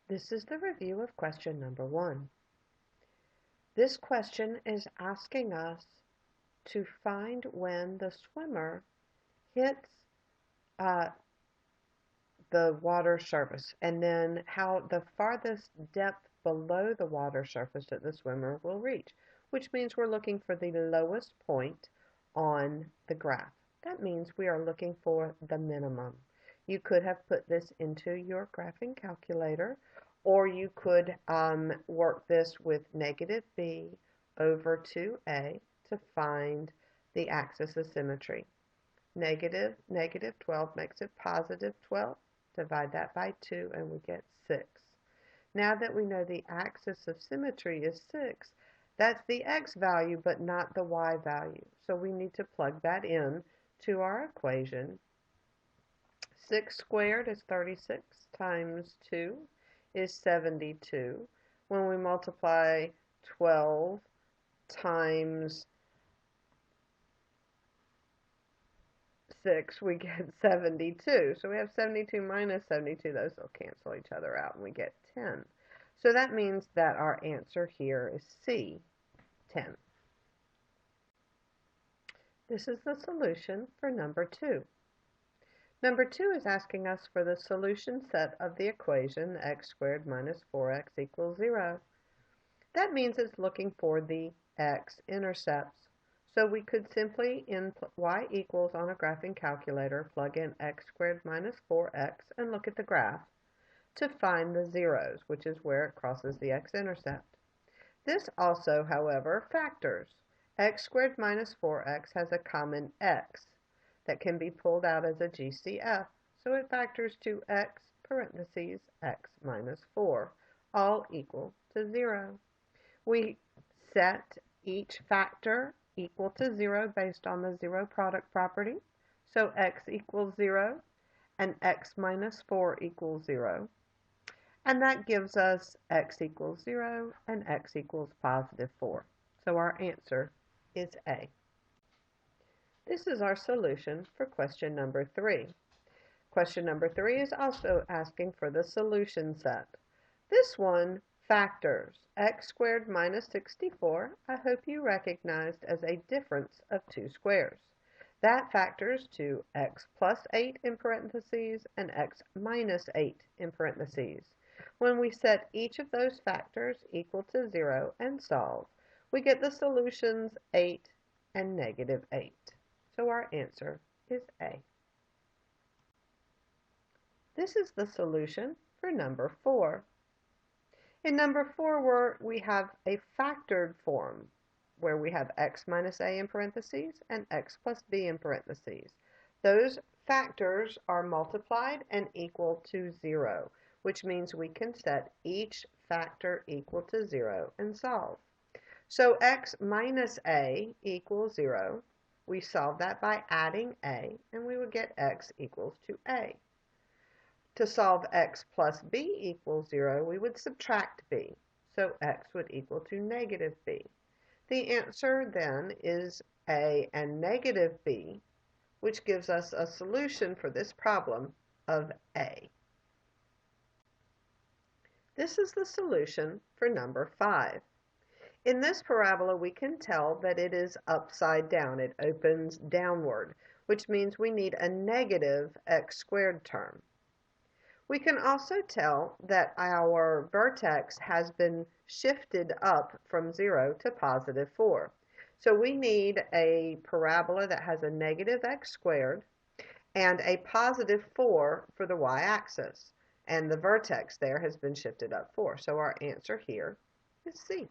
This is the review of question number 1. This question is asking us to find when the swimmer hits the water surface and then how the farthest depth below the water surface that the swimmer will reach, which means we're looking for the lowest point on the graph. That means we are looking for the minimum. You could have put this into your graphing calculator, or you could work this with negative b over 2a to find the axis of symmetry. Negative 12 makes it positive 12. Divide that by 2 and we get 6. Now that we know the axis of symmetry is 6, that's the x value but not the y value. So we need to plug that in to our equation. 6 squared is 36 times 2 is 72. When we multiply 12 times 6, we get 72. So we have 72 minus 72. Those will cancel each other out, and we get 10. So that means that our answer here is C, 10. This is the solution for number 2. Number 2 is asking us for the solution set of the equation x squared minus 4x equals 0. That means it's looking for the x-intercepts. So we could simply, in y equals on a graphing calculator, plug in x squared minus 4x and look at the graph to find the zeros, which is where it crosses the x-intercept. This also, however, factors. X squared minus 4x has a common x that can be pulled out as a GCF, so it factors to x parentheses x minus 4, all equal to 0. We set each factor equal to 0 based on the zero product property, so x equals 0 and x minus 4 equals 0. And that gives us x equals 0 and x equals positive 4. So our answer is A. This is our solution for question number 3. Question number 3 is also asking for the solution set. This one factors x squared minus 64, I hope you recognized as a difference of two squares. That factors to x plus 8 in parentheses and x minus 8 in parentheses. When we set each of those factors equal to 0 and solve, we get the solutions 8 and negative 8. So our answer is A. This is the solution for number 4. In number 4, we have a factored form where we have x minus a in parentheses and x plus b in parentheses. Those factors are multiplied and equal to 0, which means we can set each factor equal to 0 and solve. So x minus a equals 0. We solve that by adding a, and we would get x equals to a. To solve x plus b equals 0, we would subtract b, so x would equal to negative b. The answer then is a and negative b, which gives us a solution for this problem of A. This is the solution for number 5. In this parabola, we can tell that it is upside down. It opens downward, which means we need a negative x squared term. We can also tell that our vertex has been shifted up from 0 to positive 4. So we need a parabola that has a negative x squared and a positive 4 for the y-axis. And the vertex there has been shifted up 4. So our answer here is C.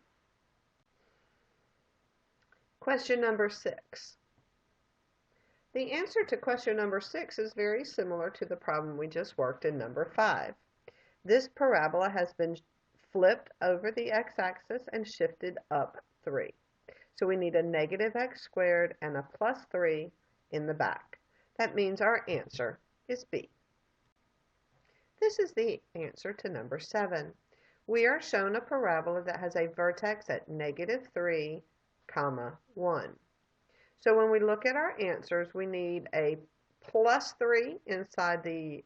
Question number 6. The answer to question number 6 is very similar to the problem we just worked in number 5. This parabola has been flipped over the x-axis and shifted up 3. So we need a negative x squared and a plus 3 in the back. That means our answer is B. This is the answer to number 7. We are shown a parabola that has a vertex at negative 3, 1. So when we look at our answers, we need a plus 3 inside the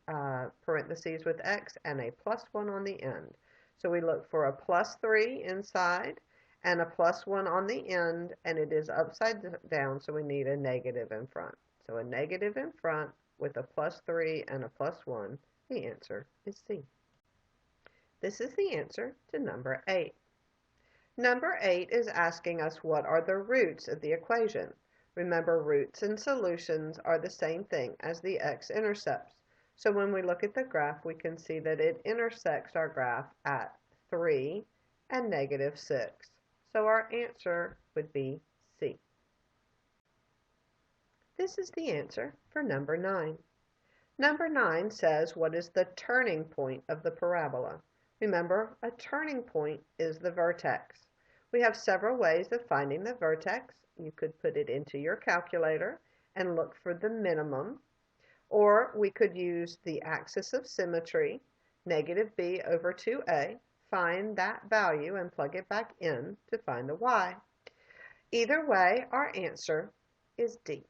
parentheses with x and a plus 1 on the end. So we look for a plus 3 inside and a plus 1 on the end, and it is upside down, so we need a negative in front. So a negative in front with a plus 3 and a plus 1, the answer is C. This is the answer to number 8. Number 8 is asking us what are the roots of the equation. Remember, roots and solutions are the same thing as the x-intercepts. So when we look at the graph, we can see that it intersects our graph at 3 and negative 6. So our answer would be C. This is the answer for number 9. Number 9 says what is the turning point of the parabola. Remember, a turning point is the vertex. We have several ways of finding the vertex. You could put it into your calculator and look for the minimum, or we could use the axis of symmetry, negative b over 2a, find that value and plug it back in to find the y. Either way, our answer is D.